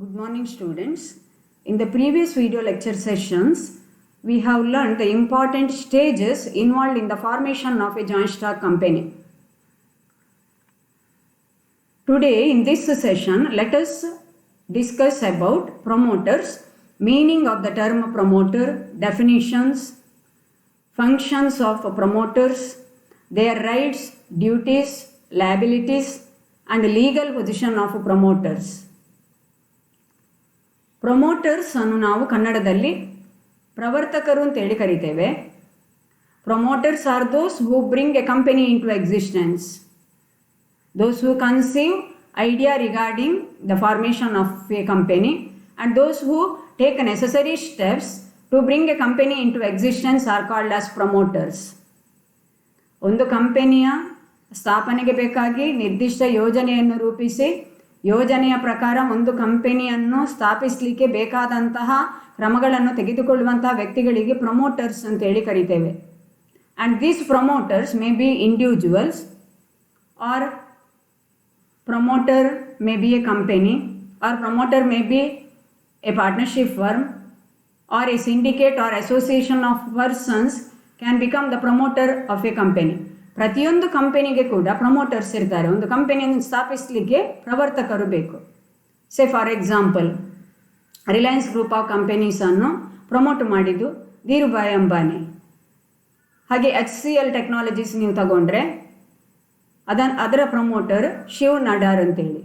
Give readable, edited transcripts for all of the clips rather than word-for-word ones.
Good morning, students. In the previous video lecture sessions, we have learned the important stages involved in the formation of a joint stock company. Today, in this session, let us discuss about promoters, meaning of the term promoter, definitions, functions of promoters, their rights, duties, liabilities, and legal position of promoters. Promoters ಅನ್ನು ನಾವು ಕನ್ನಡದಲ್ಲಿ ಪ್ರವರ್ತಕರು ಅಂತೇಳಿ ಕರಿತೇವೆ. Promoters are those who bring a company into existence, those who conceive idea regarding the formation of a company and those who take necessary steps to bring a company into existence are called as promoters. ಒಂದು ಕಂಪನಿಯ ಸ್ಥಾಪನೆಗೆ ಬೇಕಾಗಿ ನಿರ್ದಿಷ್ಟ ಯೋಜನೆಯನ್ನು ರೂಪಿಸಿ ಯೋಜನೆಯ ಪ್ರಕಾರ ಒಂದು ಕಂಪನಿಯನ್ನು ಸ್ಥಾಪಿಸಲಿಕ್ಕೆ ಬೇಕಾದಂತಹ ಕ್ರಮಗಳನ್ನು ತೆಗೆದುಕೊಳ್ಳುವಂತಹ ವ್ಯಕ್ತಿಗಳಿಗೆ ಪ್ರಮೋಟರ್ಸ್ ಅಂತೇಳಿ ಕರಿತೇವೆ. And these promoters may be individuals or promoter may be a company or promoter may be a partnership firm or a syndicate or association of persons can become the promoter of a company. ಪ್ರತಿಯೊಂದು ಕಂಪನಿಗೆ ಕೂಡ promoters ಇರ್ತಾರೆ. ಒಂದು ಕಂಪನಿಯನ್ನು ಸ್ಥಾಪಿಸಲಿಕ್ಕೆ ಪ್ರವರ್ತಕರು ಬೇಕು. Say for example, Reliance group of ಕಂಪನೀಸನ್ನು ಪ್ರಮೋಟ್ ಮಾಡಿದ್ದು ಧೀರುಭಾಯ್ ಅಂಬಾನಿ. ಹಾಗೆ HCL ಟೆಕ್ನಾಲಜೀಸ್ ನೀವು ತಗೊಂಡ್ರೆ ಅದರ ಪ್ರಮೋಟರ್ ಶಿವ್ ನಡಾರ್ ಅಂತೇಳಿ.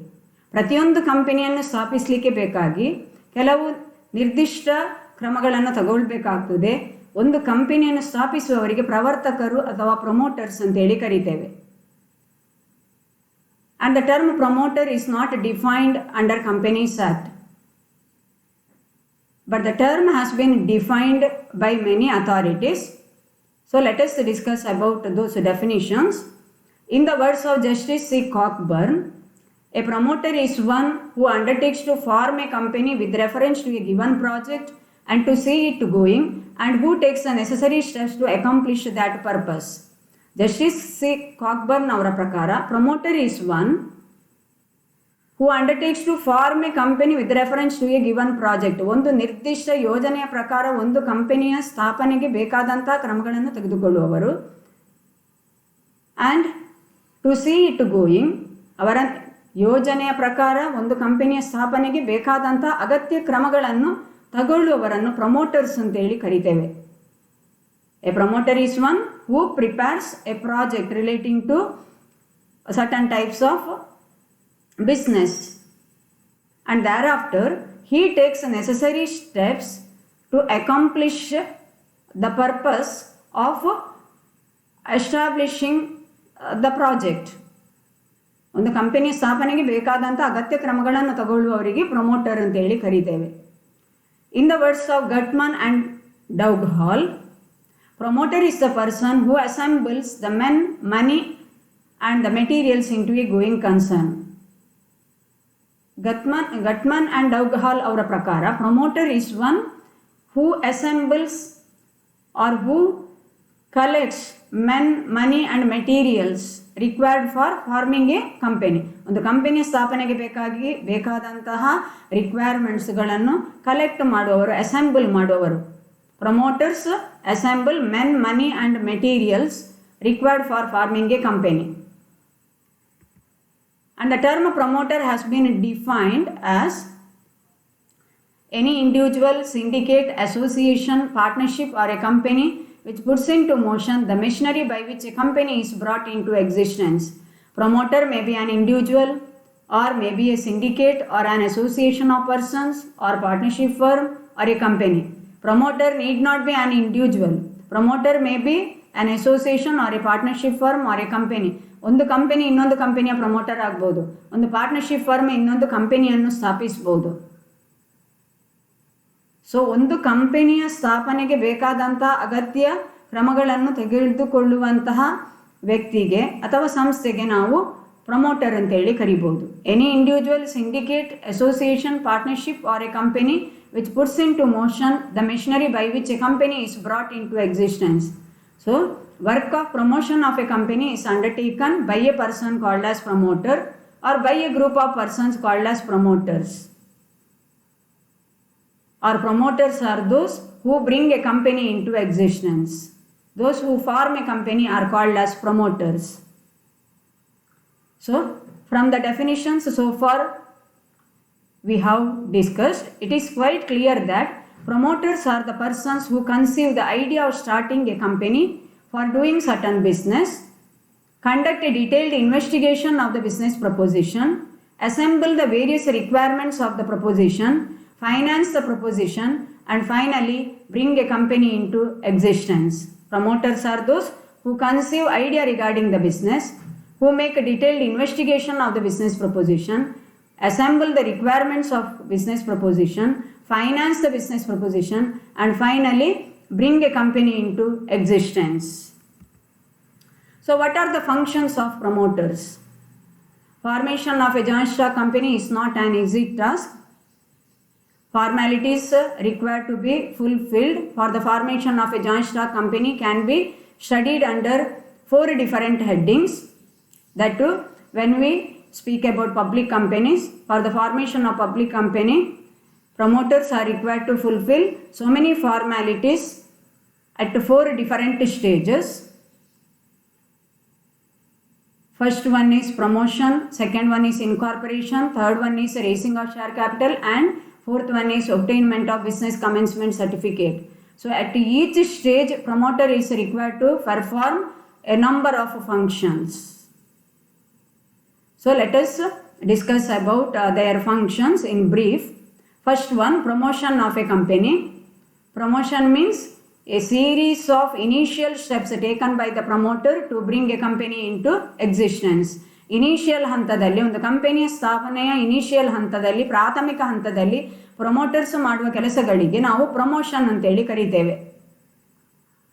ಪ್ರತಿಯೊಂದು ಕಂಪನಿಯನ್ನು ಸ್ಥಾಪಿಸಲಿಕ್ಕೆ ಬೇಕಾಗಿ ಕೆಲವು ನಿರ್ದಿಷ್ಟ ಕ್ರಮಗಳನ್ನು ತಗೊಳ್ಬೇಕಾಗ್ತದೆ. ಒಂದು ಕಂಪನಿಯನ್ನು ಸ್ಥಾಪಿಸುವವರಿಗೆ ಪ್ರವರ್ತಕರು ಅಥವಾ ಪ್ರಮೋಟರ್ಸ್ ಅಂತೇಳಿ ಕರೀತೇವೆ. And the term promoter is not defined under companies act, but the term has been defined by many authorities. So let us discuss about those definitions. In the words of Justice C. Cockburn, a promoter is one who undertakes to form a company with reference to a given project and to see it going, and who takes the necessary steps to accomplish that purpose. Justice C. Cockburn ಅವರ ಪ್ರಕಾರ promoter is one who undertakes to form a company with reference to a given project. ಒಂದು ನಿರ್ದಿಷ್ಟ ಯೋಜನೆಯ ಪ್ರಕಾರ ಒಂದು ಕಂಪನಿಯ ಸ್ಥಾಪನೆಗೆ ಬೇಕಾದಂತಹ ಕ್ರಮಗಳನ್ನು ತೆಗೆದುಕೊಳ್ಳುವವರು. And to see it going, ಅವರ ಯೋಜನೆಯ ಪ್ರಕಾರ ಒಂದು ಕಂಪನಿಯ ಸ್ಥಾಪನೆಗೆ ಬೇಕಾದಂಥ ಅಗತ್ಯ ಕ್ರಮಗಳನ್ನು ತಗೊಳ್ಳುವವರನ್ನು ಪ್ರಮೋಟರ್ಸ್ ಅಂತೇಳಿ ಕರಿತೇವೆ. A promoter is one who prepares a project relating to certain types of business and thereafter he takes necessary steps to accomplish the purpose of establishing the project. ಒಂದು ಕಂಪನಿಯ ಸ್ಥಾಪನೆಗೆ ಬೇಕಾದಂಥ ಅಗತ್ಯ ಕ್ರಮಗಳನ್ನು ತಗೊಳ್ಳುವವರಿಗೆ ಪ್ರಮೋಟರ್ ಅಂತೇಳಿ ಕರೀತೇವೆ. In the words of Gutman and Doughall, promoter is the person who assembles the men, money and the materials into a going concern. Gutman and Doughall ಅವರ ಪ್ರಕಾರ promoter is one who assembles or who collects men, money and materials required for forming a company. ಒಂದು ಕಂಪನಿಯ ಸ್ಥಾಪನೆಗೆ ಬೇಕಾದಂತಹ ರಿಕ್ವೈರ್ಮೆಂಟ್ಸ್ಗಳನ್ನು collect ಮಾಡುವವರು, assemble ಮಾಡುವವರು. Promoters assemble men, money and materials required for forming a company. And the term promoter has been defined as any individual, syndicate, association, partnership or a company which puts into motion the machinery by which a company is brought into existence. Promoter may be an individual or may be a syndicate or an association of persons or partnership firm or a company. Promoter need not be an individual. Promoter may be an association or a partnership firm or a company. ಒಂದು company ಇನ್ನೊಂದು ಕಂಪನಿಯ promoter ಆಗ್ಬೋದು. ಒಂದು partnership firm ಇನ್ನೊಂದು ಕಂಪನಿಯನ್ನು ಸ್ಥಾಪಿಸ್ಬೋದು. So ಒಂದು ಕಂಪನಿಯ ಸ್ಥಾಪನೆಗೆ ಬೇಕಾದಂಥ ಅಗತ್ಯ ಕ್ರಮಗಳನ್ನು ತೆಗೆದುಕೊಳ್ಳುವಂತಹ ವ್ಯಕ್ತಿಗೆ ಅಥವಾ ಸಂಸ್ಥೆಗೆ ನಾವು ಪ್ರಮೋಟರ್ ಅಂತೇಳಿ ಕರಿಬೋದು. Any individual, syndicate, association, partnership or a company which puts into motion the machinery by which a company is brought into existence. So work of promotion of a company is undertaken by a person called as promoter or by a group of persons called as promoters. or promoters are those who bring a company into existence. Those who form a company are called as promoters. So, from the definitions so far we have discussed, it is quite clear that promoters are the persons who conceive the idea of starting a company for doing certain business, conduct a detailed investigation of the business proposition, assemble the various requirements of the proposition, finance the proposition, and finally bring a company into existence. Promoters are those who conceive idea regarding the business, who make a detailed investigation of the business proposition, assemble the requirements of business proposition, finance the business proposition, and finally bring a company into existence. So what are the functions of promoters? Formation of a joint stock company is not an easy task. Formalities required to be fulfilled for the formation of a joint stock company can be studied under 4 different headings. That too, when we speak about public companies, for the formation of public company, promoters are required to fulfill so many formalities at 4 different stages. First one is promotion, second one is incorporation, third one is raising of share capital, and fourth one is obtainment of business commencement certificate. So at each stage, promoter is required to perform a number of functions. So let us discuss about their functions in brief. First one, promotion of a company. Promotion means a series of initial steps taken by the promoter to bring a company into existence. Initial ಹಂತದಲ್ಲಿ ಒಂದು ಕಂಪನಿಯ ಸ್ಥಾಪನೆಯ initial ಹಂತದಲ್ಲಿ ಪ್ರಾಥಮಿಕ ಹಂತದಲ್ಲಿ promoters ಮಾಡುವ ಕೆಲಸಗಳಿಗೆ ನಾವು ಪ್ರಮೋಷನ್ ಅಂತೇಳಿ ಕರಿತೇವೆ.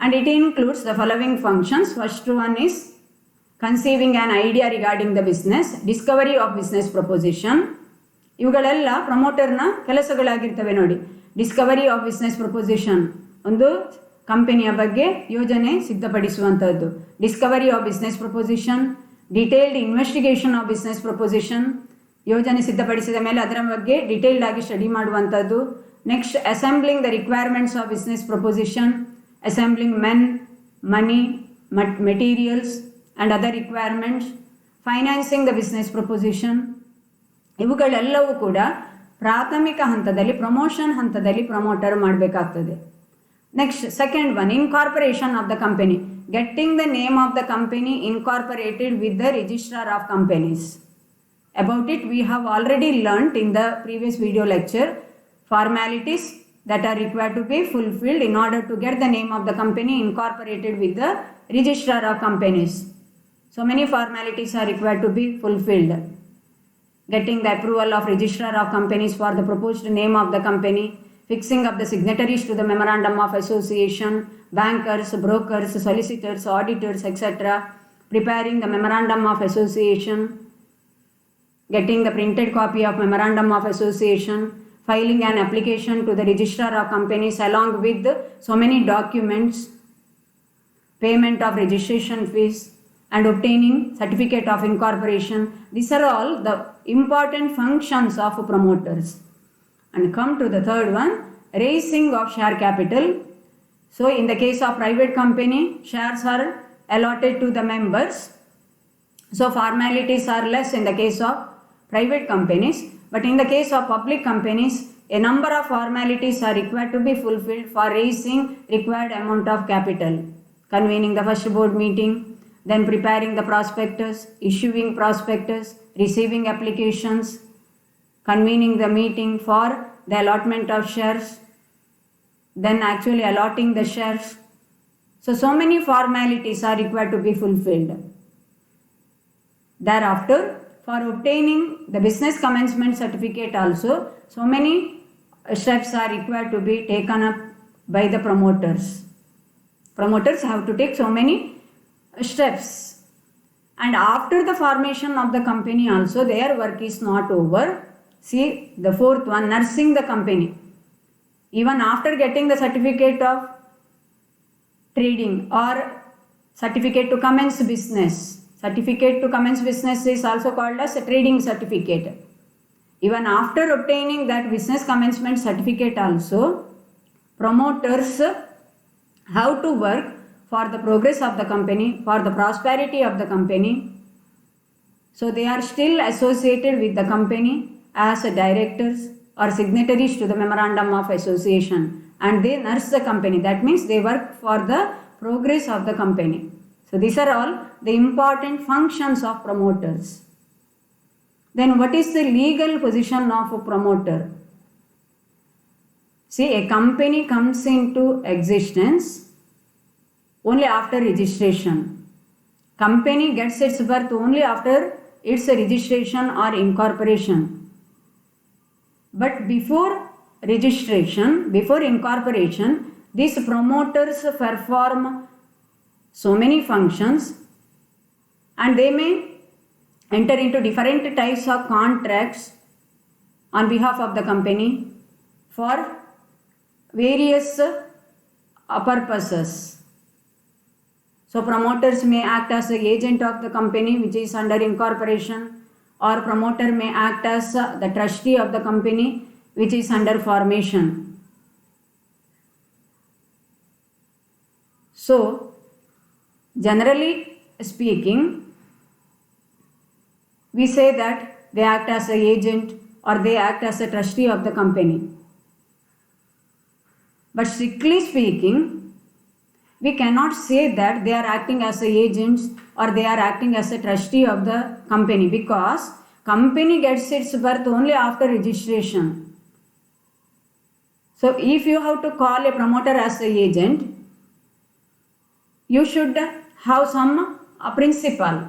And it includes the following functions. First one is conceiving an idea regarding the business, discovery of business proposition. ಇವುಗಳೆಲ್ಲ ಪ್ರಮೋಟರ್ನ ಕೆಲಸಗಳಾಗಿರ್ತವೆ ನೋಡಿ. ಡಿಸ್ಕವರಿ ಆಫ್ ಬಿಸ್ನೆಸ್ ಪ್ರಪೋಸಿಷನ್, ಒಂದು ಕಂಪನಿಯ ಬಗ್ಗೆ ಯೋಜನೆ ಸಿದ್ಧಪಡಿಸುವಂಥದ್ದು. Discovery of business proposition, detailed investigation of business proposition, ಯೋಜನೆ ಸಿದ್ಧಪಡಿಸಿದ ಮೇಲೆ ಅದರ ಬಗ್ಗೆ ಡಿಟೇಲ್ಡ್ ಆಗಿ ಸ್ಟಡಿ ಮಾಡುವಂಥದ್ದು. Next, assembling the requirements of business proposition, assembling men, money, materials and other requirements, financing the business proposition. ಇವುಗಳೆಲ್ಲವೂ ಕೂಡ ಪ್ರಾಥಮಿಕ ಹಂತದಲ್ಲಿ ಪ್ರಮೋಷನ್ ಹಂತದಲ್ಲಿ ಪ್ರಮೋಟರ್ ಮಾಡಬೇಕಾಗ್ತದೆ. Next, second one, incorporation of the company, getting the name of the company incorporated with the registrar of companies. About it we have already learnt in the previous video lecture. Formalities that are required to be fulfilled in order to get the name of the company incorporated with the registrar of companies. So many formalities are required to be fulfilled. Getting the approval of registrar of companies for the proposed name of the company, fixing up the signatories to the memorandum of association, bankers, brokers, solicitors, auditors, etc., preparing the memorandum of association, getting the printed copy of memorandum of association, filing an application to the registrar of companies along with so many documents, payment of registration fees, and obtaining certificate of incorporation. These are all the important functions of promoters. And come to the third one, raising of share capital. So in the case of private company, shares are allotted to the members. So formalities are less in the case of private companies, but in the case of public companies, a number of formalities are required to be fulfilled for raising required amount of capital. Convening the first board meeting, then preparing the prospectus, issuing prospectus, receiving applications, convening the meeting for the allotment of shares, then actually allotting the shares. So many formalities are required to be fulfilled. Thereafter, for obtaining the business commencement certificate also, so many steps are required to be taken up by the promoters. Promoters have to take so many steps. And after the formation of the company also, their work is not over. See the fourth one, nursing the company. Even after getting the certificate of trading or certificate to commence business, certificate to commence business is also called as a trading certificate. Even after obtaining that business commencement certificate also, promoters have to work for the progress of the company, for the prosperity of the company. So they are still associated with the company as directors or signatories to the memorandum of association, and they nurse the company. That means they work for the progress of the company. So these are all the important functions of promoters. Then what is the legal position of a promoter? See, a company comes into existence only after registration. Company gets its birth only after its registration or incorporation. But before registration, before incorporation, these promoters perform so many functions, and they may enter into different types of contracts on behalf of the company for various purposes. So promoters may act as the agent of the company which is under incorporation, or promoter may act as the trustee of the company which is under formation. So generally speaking, we say that they act as an agent or they act as a trustee of the company. But strictly speaking, we cannot say that they are acting as agents or they are acting as a trustee of the company, because company gets its birth only after registration. So if you have to call a promoter as an agent, you should have some principle.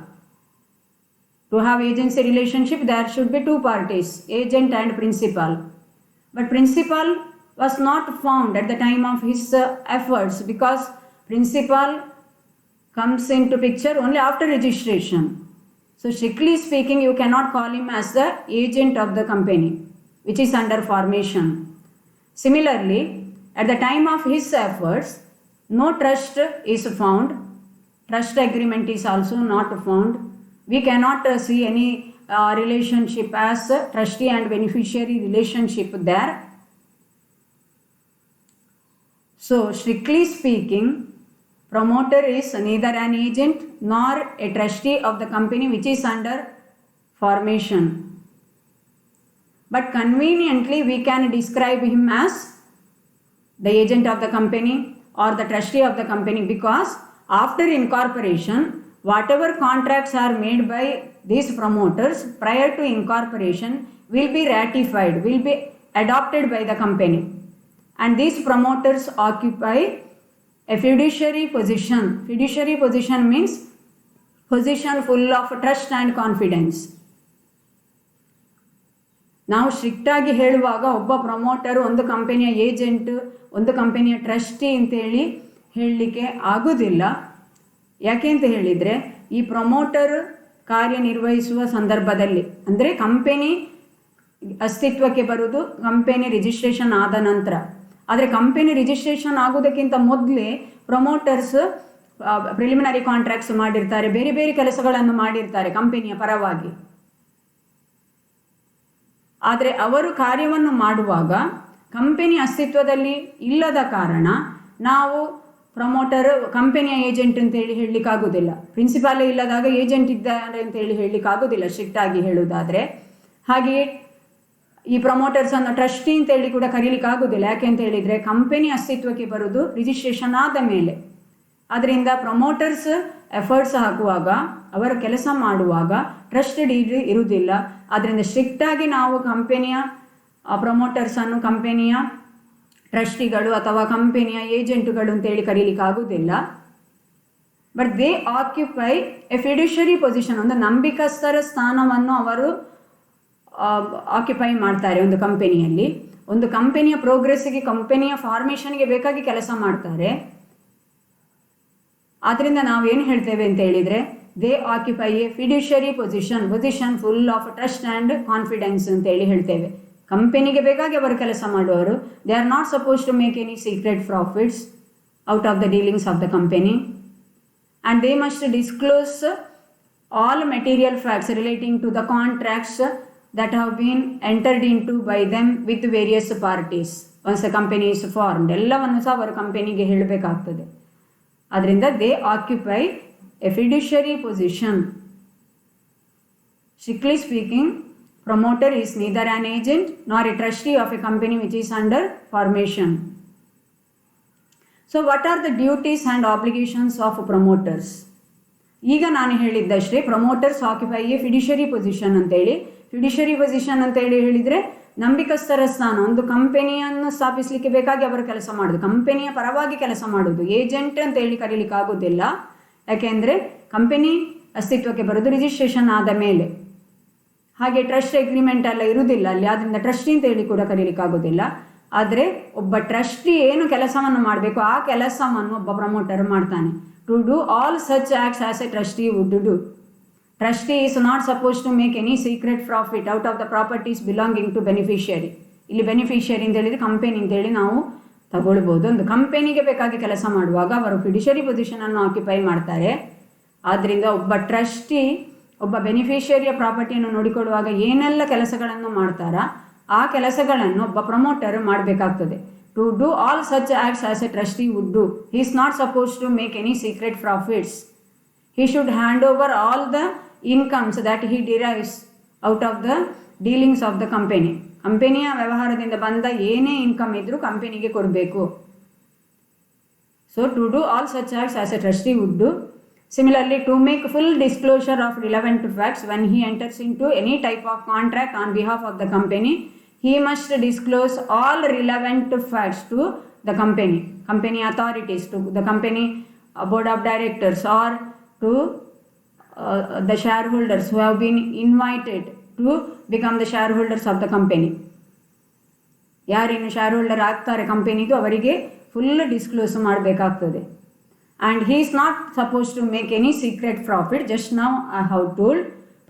To have agency relationship, there should be two parties, agent and principal. But principal was not found at the time of his efforts, because principal comes into picture only after registration. So strictly speaking, you cannot call him as the agent of the company which is under formation. Similarly, at the time of his efforts, no trust is found. Trust agreement is also not found. We cannot see any relationship as trustee and beneficiary relationship there. So strictly speaking, promoter is neither an agent nor a trustee of the company which is under formation. But conveniently we can describe him as the agent of the company or the trustee of the company, because after incorporation, whatever contracts are made by these promoters prior to incorporation will be ratified, will be adopted by the company. And these promoters occupy a fiduciary position. Fiduciary position means position full of trust and confidence. ನಾವು ಸ್ಟ್ರಿಕ್ಟಾಗಿ ಹೇಳುವಾಗ ಒಬ್ಬ promoter ಒಂದು ಕಂಪನಿಯ agent, ಒಂದು ಕಂಪನಿಯ trustee ಅಂತೇಳಿ ಹೇಳಲಿಕ್ಕೆ ಆಗೋದಿಲ್ಲ. ಯಾಕೆ ಅಂತ ಹೇಳಿದರೆ, ಈ ಪ್ರಮೋಟರ್ ಕಾರ್ಯನಿರ್ವಹಿಸುವ ಸಂದರ್ಭದಲ್ಲಿ, ಅಂದರೆ ಕಂಪನಿ ಅಸ್ತಿತ್ವಕ್ಕೆ ಬರುವುದು ಕಂಪನಿ ರಿಜಿಸ್ಟ್ರೇಷನ್ ಆದ ನಂತರ. ಆದರೆ ಕಂಪನಿ ರಿಜಿಸ್ಟ್ರೇಷನ್ ಆಗೋದಕ್ಕಿಂತ ಮೊದಲೇ ಪ್ರಮೋಟರ್ಸ್ ಪ್ರಿಲಿಮಿನರಿ ಕಾಂಟ್ರಾಕ್ಟ್ಸ್ ಮಾಡಿರ್ತಾರೆ, ಬೇರೆ ಬೇರೆ ಕೆಲಸಗಳನ್ನು ಮಾಡಿರ್ತಾರೆ ಕಂಪನಿಯ ಪರವಾಗಿ. ಆದರೆ ಅವರು ಕಾರ್ಯವನ್ನು ಮಾಡುವಾಗ ಕಂಪನಿ ಅಸ್ತಿತ್ವದಲ್ಲಿ ಇಲ್ಲದ ಕಾರಣ ನಾವು ಪ್ರಮೋಟರ್ ಕಂಪನಿಯ ಏಜೆಂಟ್ ಅಂತೇಳಿ ಹೇಳಲಿಕ್ಕಾಗೋದಿಲ್ಲ. ಪ್ರಿನ್ಸಿಪಾಲೇ ಇಲ್ಲದಾಗ ಏಜೆಂಟ್ ಇದ್ದಾರೆ ಅಂತೇಳಿ ಹೇಳಲಿಕ್ಕಾಗೋದಿಲ್ಲ ಸ್ಟ್ರಿಕ್ಟಾಗಿ ಹೇಳುವುದಾದರೆ. ಹಾಗೆಯೇ ಈ ಪ್ರಮೋಟರ್ಸನ್ನು ಟ್ರಸ್ಟಿ ಅಂತೇಳಿ ಕೂಡ ಕರೀಲಿಕ್ಕಾಗೋದಿಲ್ಲ. ಯಾಕೆ ಅಂತ ಹೇಳಿದರೆ ಕಂಪನಿ ಅಸ್ತಿತ್ವಕ್ಕೆ ಬರೋದು ರಿಜಿಸ್ಟ್ರೇಷನ್ ಆದ ಮೇಲೆ. ಅದರಿಂದ ಪ್ರಮೋಟರ್ಸ್ ಎಫರ್ಟ್ಸ್ ಹಾಕುವಾಗ, ಅವರ ಕೆಲಸ ಮಾಡುವಾಗ ಟ್ರಸ್ಟ್ ಡೀಡ್ ಇರುವುದಿಲ್ಲ. ಆದ್ದರಿಂದ ಸ್ಟ್ರಿಕ್ಟಾಗಿ ನಾವು ಕಂಪನಿಯ ಪ್ರಮೋಟರ್ಸನ್ನು ಕಂಪನಿಯ ಟ್ರಸ್ಟಿಗಳು ಅಥವಾ ಕಂಪನಿಯ ಏಜೆಂಟುಗಳು ಅಂತೇಳಿ ಕರೀಲಿಕ್ಕಾಗೋದಿಲ್ಲ. But they occupy a fiduciary position, ಒಂದು ನಂಬಿಕಸ್ಥರ ಸ್ಥಾನವನ್ನು ಅವರು ಆಕ್ಯುಪೈ ಮಾಡ್ತಾರೆ ಒಂದು ಕಂಪನಿಯಲ್ಲಿ. ಒಂದು ಕಂಪನಿಯ ಪ್ರೋಗ್ರೆಸ್ಸಿಗೆ, ಕಂಪನಿಯ ಫಾರ್ಮೇಷನ್ಗೆ ಬೇಕಾಗಿ ಕೆಲಸ ಮಾಡ್ತಾರೆ. ಆದ್ದರಿಂದ ನಾವೇನು ಹೇಳ್ತೇವೆ ಅಂತ ಹೇಳಿದರೆ, they occupy a fiduciary position full of trust and confidence ಅಂತೇಳಿ ಹೇಳ್ತೇವೆ. ಕಂಪನಿಗೆ ಬೇಕಾಗಿ ಅವರು ಕೆಲಸ ಮಾಡುವವರು. They are not suppose to make any secret profits out of the dealings of the company, and they must disclose all material facts relating to the contracts that have been entered into by them with various parties once a company is formed. ಎಲ್ಲವನ್ನು ಸಹ ಅವರು ಕಂಪನಿಗೆ ಹೇಳಬೇಕಾಗ್ತದೆ. ಅದರಿಂದ they occupy a fiduciary position. Strictly speaking, promoter is neither an agent nor a trustee of a company which is under formation. So what are the duties and obligations of promoters? ಈಗ ನಾನು ಹೇಳಿದ್ದಷ್ಟೇ, promoters occupy a fiduciary position ಅಂತೇಳಿ. ಫಿಡ್ಯುಷರಿ position ಅಂತೇಳಿ ಹೇಳಿದರೆ ನಂಬಿಕಸ್ಥರ ಸ್ಥಾನ. ಒಂದು ಕಂಪನಿಯನ್ನು ಸ್ಥಾಪಿಸಲಿಕ್ಕೆ ಬೇಕಾಗಿ ಅವರು ಕೆಲಸ ಮಾಡೋದು, ಕಂಪನಿಯ ಪರವಾಗಿ ಕೆಲಸ ಮಾಡೋದು. ಏಜೆಂಟ್ ಅಂತ ಹೇಳಿ ಕರೀಲಿಕ್ಕೆ ಆಗೋದಿಲ್ಲ, ಯಾಕೆಂದರೆ ಕಂಪನಿ ಅಸ್ತಿತ್ವಕ್ಕೆ ಬರೋದು ರಿಜಿಸ್ಟ್ರೇಷನ್ ಆದ ಮೇಲೆ. ಹಾಗೆ ಟ್ರಸ್ಟ್ ಅಗ್ರಿಮೆಂಟ್ ಎಲ್ಲ ಇರುವುದಿಲ್ಲ ಅಲ್ಲಿ, ಆದ್ದರಿಂದ ಟ್ರಸ್ಟಿ ಅಂತ ಹೇಳಿ ಕೂಡ ಕರೀಲಿಕ್ಕೆ ಆಗೋದಿಲ್ಲ. ಆದರೆ ಒಬ್ಬ ಟ್ರಸ್ಟಿ ಏನು ಕೆಲಸವನ್ನು ಮಾಡಬೇಕು ಆ ಕೆಲಸವನ್ನು ಒಬ್ಬ ಪ್ರಮೋಟರ್ ಮಾಡ್ತಾನೆ. To do all such acts as a trustee would do. Trustee is not suppose to make any secret profit out of the properties belonging to beneficiary. ಇಲ್ಲಿ ಬೆನಿಫಿಷಿಯರಿ ಅಂತ ಹೇಳಿದರೆ ಕಂಪನಿ ಅಂತೇಳಿ ನಾವು ತಗೊಳ್ಬೋದು. ಒಂದು ಕಂಪನಿಗೆ ಬೇಕಾಗಿ ಕೆಲಸ ಮಾಡುವಾಗ ಅವರು ಫಿಡ್ಯುಷರಿ ಪೊಸಿಷನನ್ನು ಆಕ್ಯುಪೈ ಮಾಡ್ತಾರೆ. ಆದ್ದರಿಂದ ಒಬ್ಬ ಟ್ರಸ್ಟಿ ಒಬ್ಬ ಬೆನಿಫಿಷಿಯರಿಯ ಪ್ರಾಪರ್ಟಿಯನ್ನು ನೋಡಿಕೊಳ್ಳುವಾಗ ಏನೆಲ್ಲ ಕೆಲಸಗಳನ್ನು ಮಾಡ್ತಾರಾ ಆ ಕೆಲಸಗಳನ್ನು ಒಬ್ಬ ಪ್ರಮೋಟರ್ ಮಾಡಬೇಕಾಗ್ತದೆ. To do all such acts as a trustee would do. He is not suppose to make any secret profits. He should hand over all the incomes that he derives out of the dealings of the company. ಕಂಪನಿಯ ವ್ಯವಹಾರದಿಂದ ಬಂದ ಏನೇ income ಇದ್ದರೂ ಕಂಪನಿಗೆ ಕೊಡಬೇಕು. So to do all such acts as a trustee would do. Similarly, to make full disclosure of relevant facts when he enters into any type of contract on behalf of the company, he must disclose all relevant facts to the company authorities, to the company board of directors, or to the shareholders who have been invited to become the shareholders of the company. ಯಾರೇನು ಶಾರ್ಹೋಲ್ಡರ್ ಆಗ್ತಾರೆ ಕಂಪನಿದು ಅವರಿಗೆ full disclose ಮಾಡಬೇಕಾಗ್ತದೆ. And he is not supposed to make any secret profit. Just now I have told,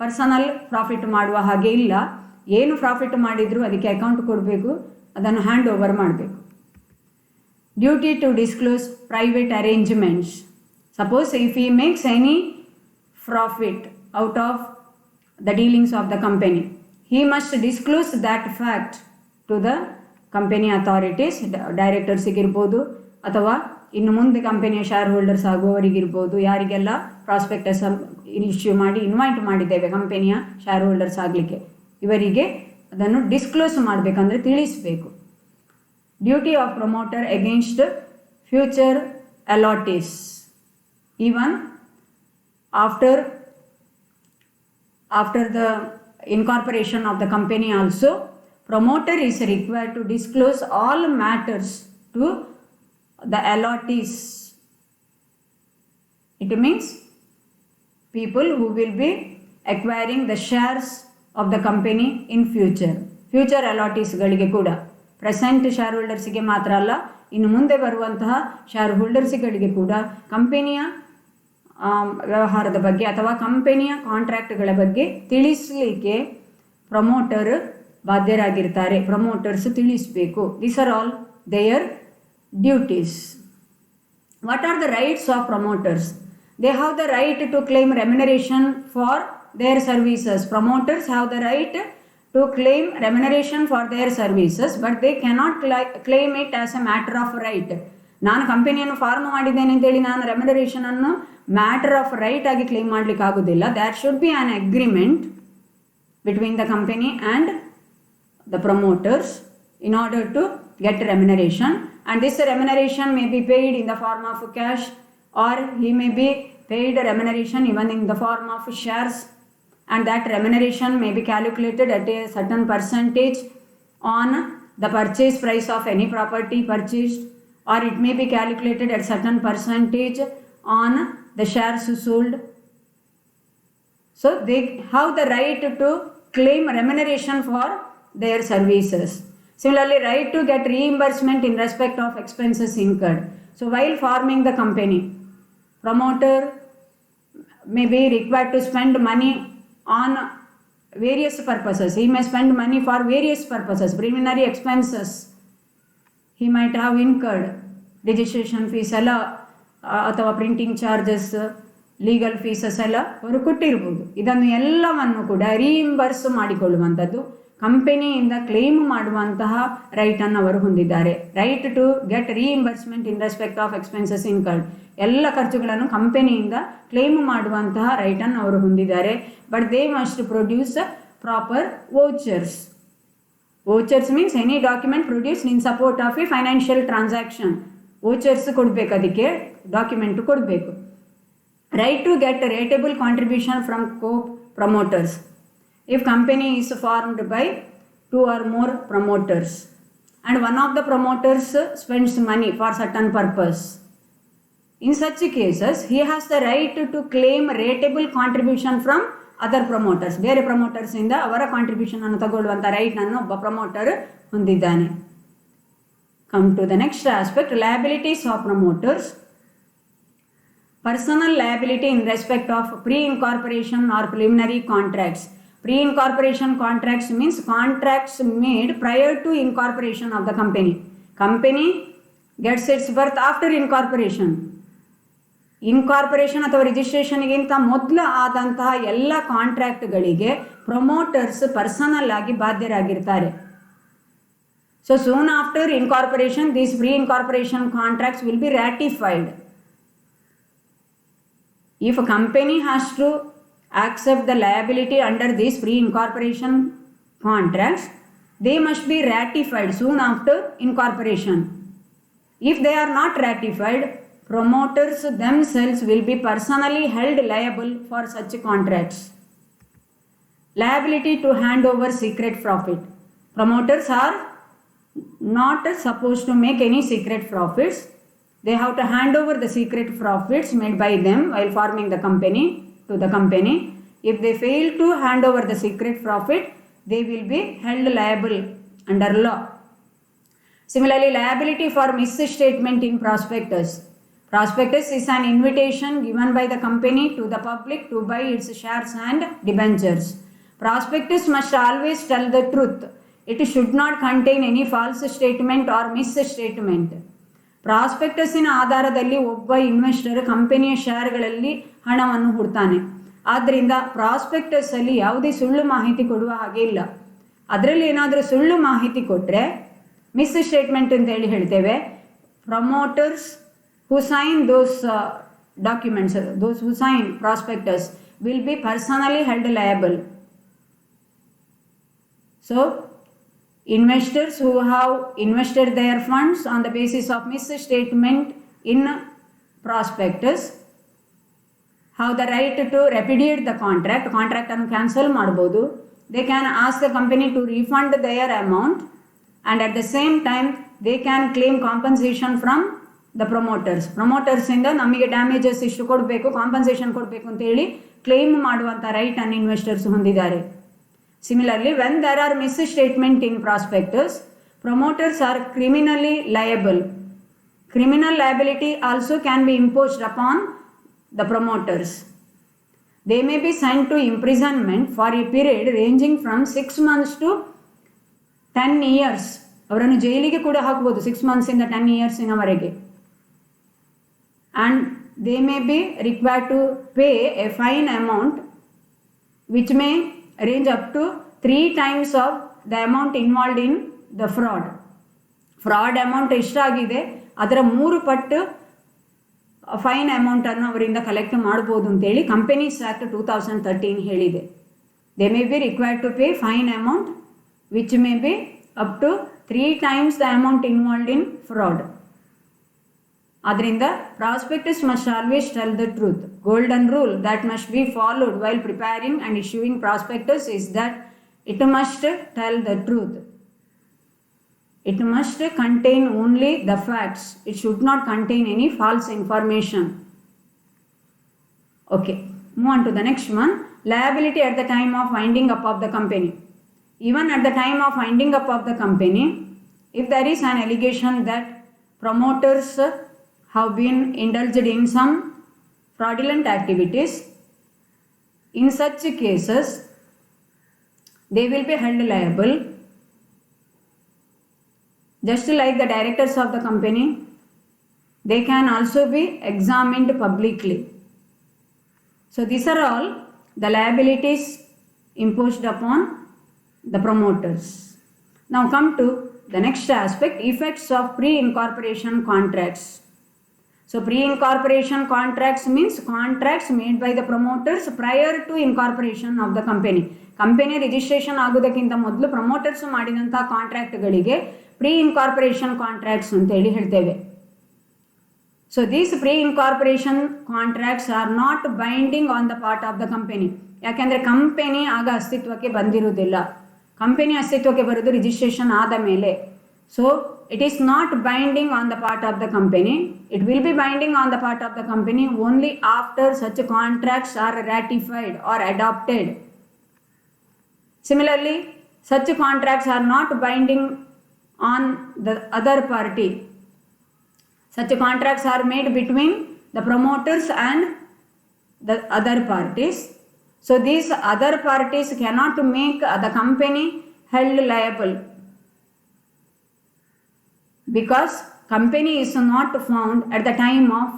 personal profit ಮಾಡುವ ಹಾಗೆ ಇಲ್ಲ. ಏನು profit ಮಾಡಿದರೂ ಅದಕ್ಕೆ ಅಕೌಂಟ್ ಕೊಡಬೇಕು, ಅದನ್ನು ಹ್ಯಾಂಡ್ ಓವರ್ ಮಾಡಬೇಕು. Duty to disclose private arrangements. Suppose if he makes any profit out of the dealings of the company, he must disclose that fact to the company authorities, ಡೈರೆಕ್ಟರ್ಸಿಗಿರ್ಬೋದು ಅಥವಾ ಇನ್ನು ಮುಂದೆ ಕಂಪನಿಯ share holders ಆಗುವವರಿಗಿರ್ಬೋದು, ಯಾರಿಗೆಲ್ಲ prospectus issue ಮಾಡಿ invite ಮಾಡಿದ್ದೇವೆ ಕಂಪನಿಯ share holders ಆಗಲಿಕ್ಕೆ, ಇವರಿಗೆ ಅದನ್ನು ಡಿಸ್ಕ್ಲೋಸ್ ಮಾಡಬೇಕಂದ್ರೆ ತಿಳಿಸಬೇಕು. Duty of promoter against future allottees. Even after the incorporation of the company also, promoter is required to disclose all matters to the allottees. It means people who will be acquiring the shares of the company in future. Future ಅಲಾಟೀಸ್ಗಳಿಗೆ ಕೂಡ, present share ಹೋಲ್ಡರ್ಸಿಗೆ ಮಾತ್ರ ಅಲ್ಲ, ಇನ್ನು ಮುಂದೆ ಬರುವಂತಹ share ಹೋಲ್ಡರ್ಸ್ಗಳಿಗೆ ಕೂಡ ಕಂಪನಿಯ ವ್ಯವಹಾರದ ಬಗ್ಗೆ ಅಥವಾ ಕಂಪನಿಯ ಕಾಂಟ್ರಾಕ್ಟ್ಗಳ ಬಗ್ಗೆ ತಿಳಿಸಲಿಕ್ಕೆ ಪ್ರಮೋಟರ್ ಬಾಧ್ಯರಾಗಿರ್ತಾರೆ. ಪ್ರಮೋಟರ್ಸ್ ತಿಳಿಸಬೇಕು. These are all there duties. What are the rights of promoters? They have the right to claim remuneration for their services. Promoters have the right to claim remuneration for their services, but they cannot claim it as a matter of right. ನಾನು ಕಂಪನಿಯನ್ನು form ಮಾಡಿದ್ದೇನೆ ಅಂತೇಳಿ ನಾನು ರೆಮ್ಯುನರೇಷನನ್ನು matter of right ಆಗಿ claim ಮಾಡಲಿಕ್ಕೆ ಆಗೋದಿಲ್ಲ. That should be on agreement between the company and the promoters in order to get remuneration, and this remuneration may be paid in the form of cash, or he may be paid remuneration even in the form of shares, and that remuneration may be calculated at a certain percentage on the purchase price of any property purchased, or it may be calculated at certain percentage on the shares sold. So they have the right to claim remuneration for their services. Similarly, right to get reimbursement in respect of expenses incurred. So while forming the company, promoter may be required to spend money on various purposes. He may spend money for various purposes. Preliminary expenses he might have incurred, registration fees ಎಲ್ಲ ಅಥವಾ printing charges legal ಫೀಸಸ್ ಎಲ್ಲ ಅವರು ಕೊಟ್ಟಿರ್ಬೋದು. ಇದನ್ನು ಎಲ್ಲವನ್ನು ಕೂಡ ರೀಇಂಬರ್ಸ್ ಮಾಡಿಕೊಳ್ಳುವಂಥದ್ದು, ಕಂಪನಿಯಿಂದ claim ಮಾಡುವಂತಹ ರೈಟನ್ನು ಅವರು ಹೊಂದಿದ್ದಾರೆ. Right to get reimbursement in respect of expenses incurred, ಎಲ್ಲ ಖರ್ಚುಗಳನ್ನು ಕಂಪನಿಯಿಂದ ಕ್ಲೇಮ್ ಮಾಡುವಂತಹ ರೈಟನ್ನು ಅವರು ಹೊಂದಿದ್ದಾರೆ. But they must produce proper vouchers. Vouchers means any document produced in support of a financial transaction. Vouchers ಕೊಡಬೇಕು, ಅದಕ್ಕೆ ಡಾಕ್ಯುಮೆಂಟು ಕೊಡಬೇಕು. Right to get rateable contribution from co-promoters. If company is formed by 2 or more promoters and one of the promoters spends money for certain purpose, in such cases he has the right to claim rateable contribution from other promoters. ಬೇರೆ promoters ಇಂದ ಅವರ contribution ಅನ್ನು ತಗೊಳ್ಳುವಂಥ right ಅನ್ನು ಒಬ್ಬ promoter ಹೊಂದಿದ್ದಾನೆ. Come to the next aspect, liabilities of promoters. Personal liability in respect of pre-incorporation or preliminary contracts. Pre-incorporation contracts means contracts made prior to incorporation of the company. Company gets its birth after incorporation. Incorporation ಅಥವಾ ರಿಜಿಸ್ಟ್ರೇಷನ್ಗಿಂತ ಮೊದಲು ಆದಂತಹ ಎಲ್ಲ ಕಾಂಟ್ರಾಕ್ಟ್ಗಳಿಗೆ promoters personal ಆಗಿ ಬಾಧ್ಯರಾಗಿರ್ತಾರೆ. So soon after incorporation these pre incorporation contracts will be ratified. If a company has to accept the liability under these pre-incorporation contracts, they must be ratified soon after incorporation. If they are not ratified, promoters themselves will be personally held liable for such contracts. Liability to hand over secret profit. Promoters are not supposed to make any secret profits. They have to hand over the secret profits made by them while forming the company to the company. If they fail to hand over the secret profit, they will be held liable under law. Similarly, liability for misstatement in prospectus. Prospectus is an invitation given by the company to the public to buy its shares and debentures. Prospectus must always tell the truth. It should not contain any false statement or misstatement. ಪ್ರಾಸ್ಪೆಕ್ಟಸ್ಸಿನ ಆಧಾರದಲ್ಲಿ ಒಬ್ಬ investor ಕಂಪನಿಯ ಶೇರ್ಗಳಲ್ಲಿ ಹಣವನ್ನು ಹೂಡ್ತಾನೆ. ಆದ್ದರಿಂದ ಪ್ರಾಸ್ಪೆಕ್ಟಸ್ಸಲ್ಲಿ ಯಾವುದೇ ಸುಳ್ಳು ಮಾಹಿತಿ ಕೊಡುವ ಹಾಗೆ ಇಲ್ಲ. ಅದರಲ್ಲಿ ಏನಾದರೂ ಸುಳ್ಳು ಮಾಹಿತಿ ಕೊಟ್ಟರೆ ಮಿಸ್ ಸ್ಟೇಟ್ಮೆಂಟ್ ಅಂತ ಹೇಳ್ತೇವೆ. Promoters who sign those documents, those who sign prospectus will be personally held liable. So investors who have invested their funds on the basis of misstatement in prospectus have the right to repudiate the contract. Contract ಅನ್ನು cancel ಮಾಡ್ಬೋದು. They can ask the company to refund their amount and at the same time they can claim compensation from the promoters. Promoters ಇಂದ ನಮಗೆ damages ಇಷ್ಟು ಕೊಡಬೇಕು, compensation ಕೊಡಬೇಕು ಅಂತ ಹೇಳಿ claim ಮಾಡುವಂಥ ರೈಟ್ ಅನ್ನು ಇನ್ವೆಸ್ಟರ್ಸ್ ಹೊಂದಿದ್ದಾರೆ. Similarly, when there are misstatement in prospectus, promoters are criminally liable. Criminal liability also can be imposed upon the promoters. They may be sent to imprisonment for a period ranging from 6 months to 10 years. ಅವರನ್ನು ಜೈಲಿಗೆ ಕೂಡ ಹಾಕಬಹುದು 6 months ಇಂದ 10 years ವರೆಗೆ. And they may be required to pay a fine amount which may range up to 3 times of the amount involved in the fraud. Fraud amount ಎಷ್ಟಾಗಿದೆ ಅದರ 3 ಪಟ್ಟು fine ಅಮೌಂಟನ್ನು ಅವರಿಂದ ಕಲೆಕ್ಟ್ ಮಾಡ್ಬೋದು ಅಂತೇಳಿ ಕಂಪನೀಸ್ ಆ್ಯಕ್ಟ್ 2013 ಹೇಳಿದೆ. They may be required to pay fine amount which may be up to 3 times the amount involved in fraud. ಆದ್ದರಿಂದ prospectus must always tell the truth. Golden rule that must be followed while preparing and issuing prospectus is that it must tell the truth. It must contain only the facts. It should not contain any false information. Okay, move on to the next one. Liability at the time of winding up of the company. Even at the time of winding up of the company, if there is an allegation that promoters have been indulged in some fraudulent activities, in such cases they will be held liable. Just like the directors of the company, they can also be examined publicly. So these are all the liabilities imposed upon the promoters. Now come to the next aspect, effects of pre-incorporation contracts. So pre-incorporation contracts means contracts made by the promoters prior to incorporation of the company. Company registration ಆಗೋದಕ್ಕಿಂತ ಮೊದಲು promoters ಮಾಡಿದಂಥ ಕಾಂಟ್ರಾಕ್ಟ್ಗಳಿಗೆ pre incorporation contracts ಅಂತೇಳಿ ಹೇಳ್ತೇವೆ. So these pre incorporation contracts are not binding on the part of the company. ಯಾಕೆಂದರೆ company ಆಗ ಅಸ್ತಿತ್ವಕ್ಕೆ ಬಂದಿರುವುದಿಲ್ಲ. ಕಂಪನಿ ಅಸ್ತಿತ್ವಕ್ಕೆ ಬರೋದು ರಿಜಿಸ್ಟ್ರೇಷನ್ ಆದ ಮೇಲೆ. So it is not binding on the part of the company. It will be binding on the part of the company only after such contracts are ratified or adopted. Similarly, such contracts are not binding on the other party. Such contracts are made between the promoters and the other parties. So these other parties cannot make the company held liable, because company is not found at the time of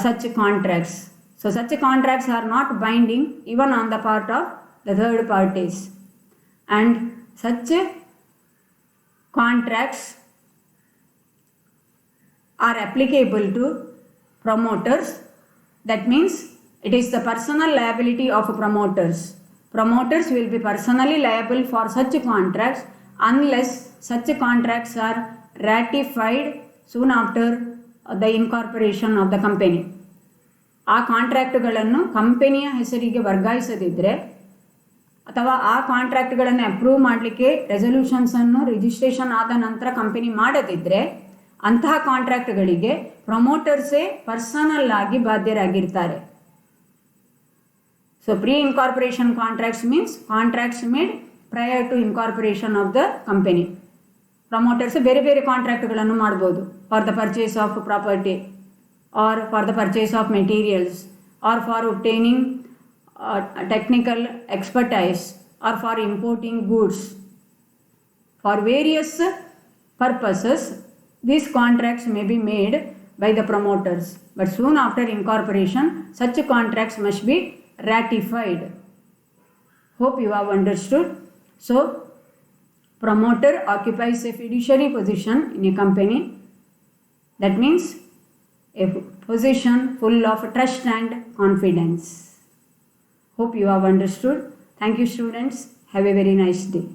such contracts. So such contracts are not binding even on the part of the third parties, and such contracts are applicable to promoters. That means it is the personal liability of promoters. Promoters will be personally liable for such contracts unless such contracts are ratified soon after the incorporation of the company. ಆ ಕಾಂಟ್ರಾಕ್ಟ್ಗಳನ್ನು ಕಂಪನಿಯ ಹೆಸರಿಗೆ ವರ್ಗಾಯಿಸದಿದ್ದರೆ ಅಥವಾ ಆ ಕಾಂಟ್ರಾಕ್ಟ್ಗಳನ್ನು approve ಮಾಡಲಿಕ್ಕೆ ರೆಸಲ್ಯೂಷನ್ಸನ್ನು registration ಆದ ನಂತರ company ಮಾಡದಿದ್ದರೆ ಅಂತಹ ಕಾಂಟ್ರಾಕ್ಟ್ಗಳಿಗೆ ಪ್ರಮೋಟರ್ಸೇ ಪರ್ಸನಲ್ ಆಗಿ ಬಾಧ್ಯರಾಗಿರ್ತಾರೆ. So pre incorporation contracts means contracts made prior to incorporation of the company. Promoters ಬೇರೆ ಬೇರೆ ಕಾಂಟ್ರಾಕ್ಟ್ಗಳನ್ನು ಮಾಡ್ಬೋದು, for the purchase of property or for the purchase of materials or for obtaining technical expertise or for importing goods. For various purposes these contracts may be made by the promoters, but soon after incorporation such contracts must be ratified. Hope you have understood. So promoter occupies a fiduciary position in a company. That means a position full of trust and confidence. Hope you have understood. Thank you, students. Have a very nice day.